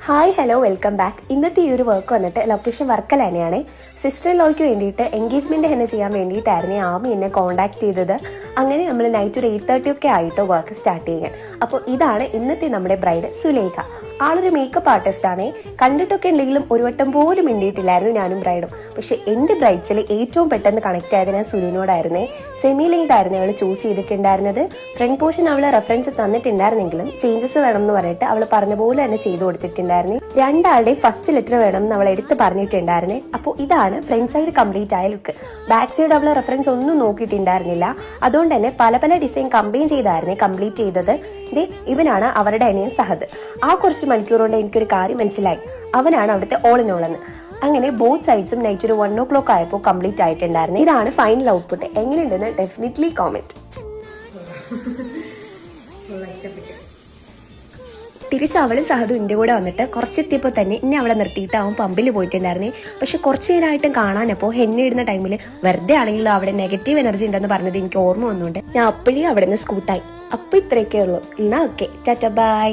Hi hello welcome back. ഇന്നത്തെ ഈ ഒരു വർക്ക് വന്നിട്ട് ലൊക്കേഷൻ വർക്കല തന്നെയാണ്. സിസ്റ്റർ ഇൻ ലോയ്ക്ക് വേണ്ടിയിട്ട് എൻഗേജ്മെൻറ്റ് തന്നെ ചെയ്യാൻ വേണ്ടിയിട്ടായിരുന്നു ആമി എന്നെ കോൺടാക്ട് ചെയ്തത്. അങ്ങനെ നമ്മൾ നൈറ്റ് ഒരു 8:30 ഒക്കെ ആയിട്ട് വർക്ക് സ്റ്റാർട്ട് ചെയ്യാൻ. അപ്പോൾ ഇതാണ് ഇന്നത്തെ നമ്മുടെ ബ്രൈഡ് സുലേഖ. ആളൊരു മേക്കപ്പ് ആർട്ടിസ്റ്റാണ്. കണ്ടിട്ടൊക്കെ എന്തെങ്കിലും ഒരു വട്ടം പോലും മിണ്ടിയിട്ടില്ലായിരുന്നു ഞാനും ബ്രൈഡും. പക്ഷേ എൻ്റെ ബ്രൈഡ്സിൽ ഏറ്റവും പെട്ടെന്ന് കണക്ട് ആയത് ഞാൻ സുലുവിനോടായിരുന്നേ. സെമി ലെങ്ത് ആയിരുന്നു അവൾ ചൂസ് ചെയ്തിട്ടുണ്ടായിരുന്നത്. ഫ്രണ്ട് പോർഷൻ അവൾ റെഫറൻസ് തന്നിട്ടുണ്ടായിരുന്നെങ്കിലും ചേഞ്ചസ് വേണം എന്ന് പറഞ്ഞിട്ട് അവൾ പറഞ്ഞ പോലെ തന്നെ ചെയ്തു കൊടുത്തിട്ടുണ്ടായിരുന്നു. രണ്ടാളുടെയും ഫസ്റ്റ് ലെറ്റർ വേണം എന്ന് അവൾ എടുത്ത് പറഞ്ഞിട്ടുണ്ടായിരുന്നേ. അപ്പോൾ ഇതാണ് ഫ്രണ്ട് സൈഡ് കംപ്ലീറ്റ് ആയ ലുക്ക്. ബാക്ക് സൈഡ് അവൾ റെഫറൻസ് ഒന്നും നോക്കിയിട്ടുണ്ടായിരുന്നില്ല. അതുകൊണ്ട് തന്നെ പല പല ഡിസൈൻ കമ്പൈൻ ചെയ്തായിരുന്നു കംപ്ലീറ്റ് ചെയ്തത്. ഇവനാണ് അവരുടെ അനിയൻ സഹദ്. ആ കുറച്ച് മണിക്കൂർ കൊണ്ട് എനിക്കൊരു കാര്യം മനസ്സിലായി, അവനാണ് അവിടുത്തെ ഓൾ ഇൻ ഓൾ എന്ന്. അങ്ങനെ ബോത്ത് സൈഡ്സും നൈറ്റ് ഒരു 1 o'clock ആയപ്പോൾ കംപ്ലീറ്റ് ആയിട്ടുണ്ടായിരുന്നു. ഇതാണ് ഫൈനൽ ഔട്ട്പുട്ട്. എങ്ങനെയുണ്ടെന്ന് ഡെഫിനറ്റ്ലി കോമെന്റ്. തിരിച്ച് അവള് സഹദും എൻ്റെ കൂടെ വന്നിട്ട് കുറച്ചെത്തിയപ്പോൾ തന്നെ എന്നെ അവളെ നിർത്തിയിട്ട് അവൻ പമ്പിൽ പോയിട്ടുണ്ടായിരുന്നേ. പക്ഷെ കുറച്ച് നേരമായിട്ടും കാണാനപ്പോൾ എന്നെ ഇടുന്ന ടൈമിൽ വെറുതെ ആണെങ്കിലും അവിടെ നെഗറ്റീവ് എനർജി ഉണ്ടെന്ന് പറഞ്ഞത് എനിക്ക് ഓർമ്മ വന്നുകൊണ്ട് ഞാൻ അപ്പോഴേ അവിടെ നിന്ന് സ്കൂട്ടായി. അപ്പോൾ ഇത്രയൊക്കെ ഉള്ളൂ. എന്നാൽ ഓക്കെ, ടാറ്റ ബൈ.